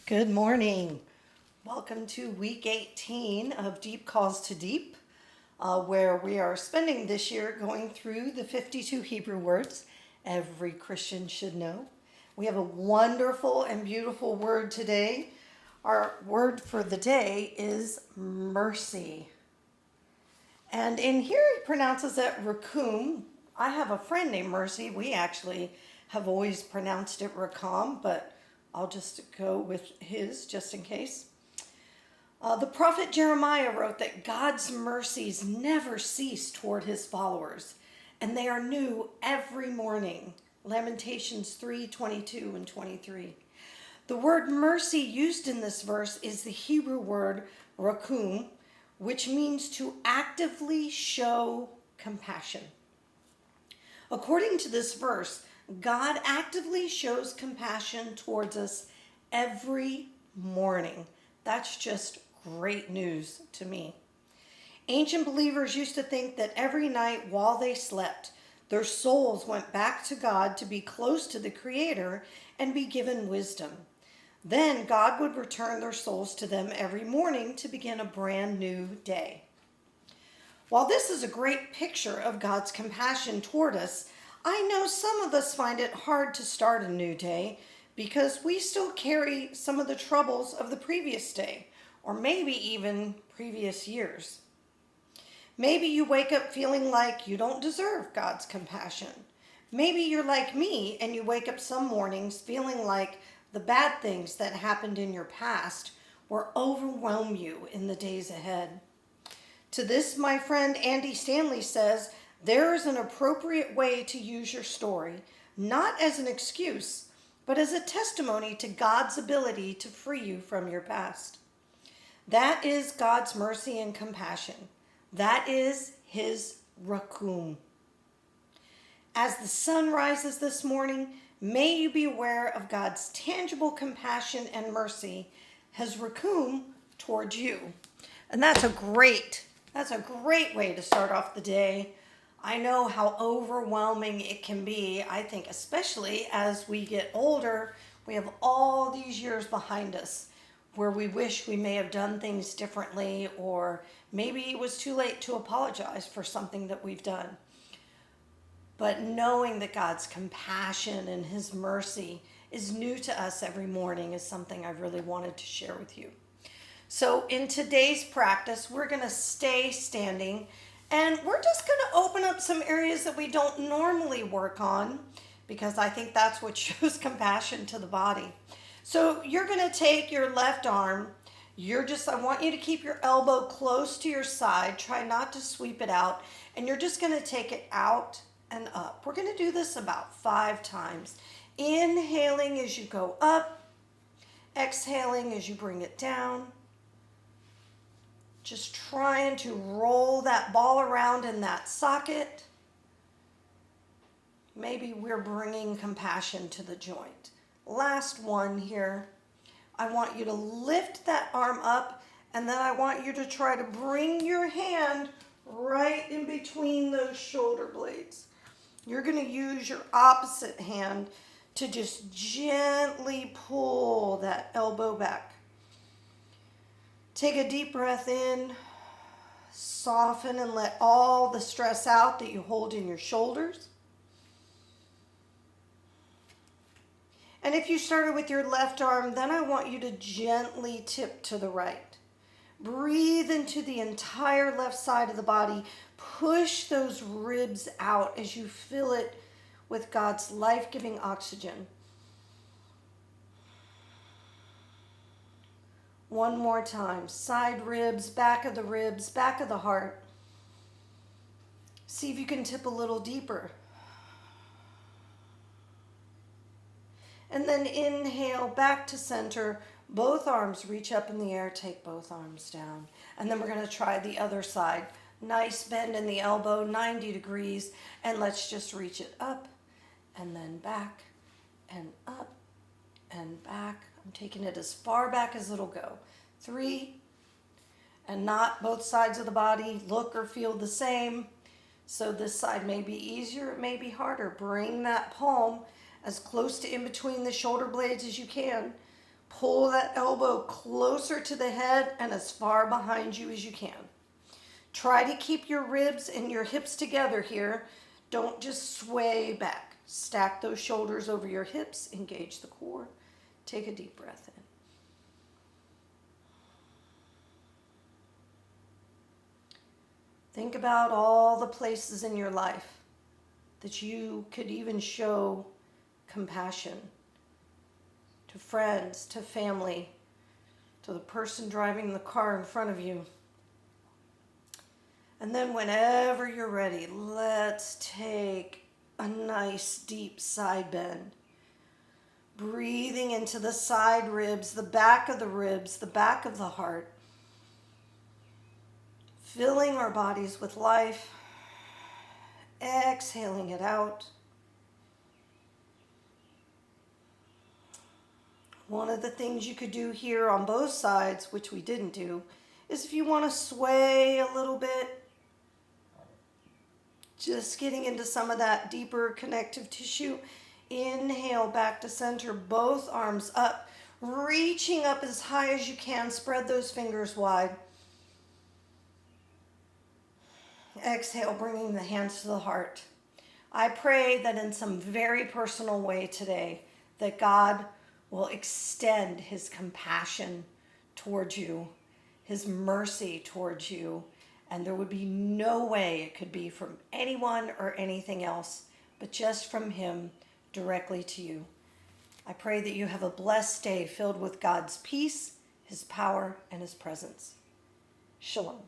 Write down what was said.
Good morning. Welcome to week 18 of Deep Calls to Deep, where we are spending this year going through the 52 Hebrew words every Christian should know. We have a wonderful and beautiful word today. Our word for the day is mercy. And in here he pronounces it rakum. I have a friend named Mercy. We actually have always pronounced it rakam, but I'll just go with his just in case. The prophet Jeremiah wrote that God's mercies never cease toward his followers, and they are new every morning. Lamentations 3:22 and 23. The word mercy used in this verse is the Hebrew word rakum, which means to actively show compassion. According to this verse, God actively shows compassion towards us every morning. That's just great news to me. Ancient believers used to think that every night while they slept, their souls went back to God to be close to the Creator and be given wisdom. Then God would return their souls to them every morning to begin a brand new day. While this is a great picture of God's compassion toward us, I know some of us find it hard to start a new day because we still carry some of the troubles of the previous day, or maybe even previous years. Maybe you wake up feeling like you don't deserve God's compassion. Maybe you're like me and you wake up some mornings feeling like the bad things that happened in your past will overwhelm you in the days ahead. To this, my friend Andy Stanley says, there is an appropriate way to use your story, not as an excuse, but as a testimony to God's ability to free you from your past. That is God's mercy and compassion. That is his rakum. As the sun rises this morning, may you be aware of God's tangible compassion and mercy, his rakum towards you. And that's a great way to start off the day. I know how overwhelming it can be. I think especially as we get older, we have all these years behind us where we wish we may have done things differently, or maybe it was too late to apologize for something that we've done. But knowing that God's compassion and his mercy is new to us every morning is something I really wanted to share with you. So in today's practice, we're going to stay standing, and we're just going to open up some areas that we don't normally work on, because I think that's what shows compassion to the body. So you're going to take your left arm. I want you to keep your elbow close to your side. Try not to sweep it out. And you're just going to take it out and up. We're going to do this about 5 times. Inhaling as you go up. Exhaling as you bring it down. Just trying to roll that ball around in that socket. Maybe we're bringing compassion to the joint. Last one here. I want you to lift that arm up, and then I want you to try to bring your hand right in between those shoulder blades. You're going to use your opposite hand to just gently pull that elbow back. Take a deep breath in, soften and let all the stress out that you hold in your shoulders. And if you started with your left arm, then I want you to gently tip to the right. Breathe into the entire left side of the body. Push those ribs out as you fill it with God's life-giving oxygen. One more time. Side ribs, back of the heart. See if you can tip a little deeper. And then inhale back to center. Both arms reach up in the air. Take both arms down. And then we're going to try the other side. Nice bend in the elbow, 90 degrees. And let's just reach it up and then back and up and back. I'm taking it as far back as it'll go. 3, and not both sides of the body look or feel the same. So this side may be easier, it may be harder. Bring that palm as close to in between the shoulder blades as you can. Pull that elbow closer to the head and as far behind you as you can. Try to keep your ribs and your hips together here. Don't just sway back. Stack those shoulders over your hips. Engage the core. Take a deep breath in. Think about all the places in your life that you could even show compassion to friends, to family, to the person driving the car in front of you. And then whenever you're ready, let's take a nice deep side bend. Breathing into the side ribs, the back of the heart. Filling our bodies with life. Exhaling it out. One of the things you could do here on both sides, which we didn't do, is if you want to sway a little bit, just getting into some of that deeper connective tissue. Inhale back to center, both arms up, reaching up as high as you can. Spread those fingers wide. Exhale, bringing the hands to the heart. I pray that in some very personal way today, that God will extend his compassion towards you, his mercy towards you, and there would be no way it could be from anyone or anything else, but just from him directly to you. I pray that you have a blessed day filled with God's peace, his power, and his presence. Shalom.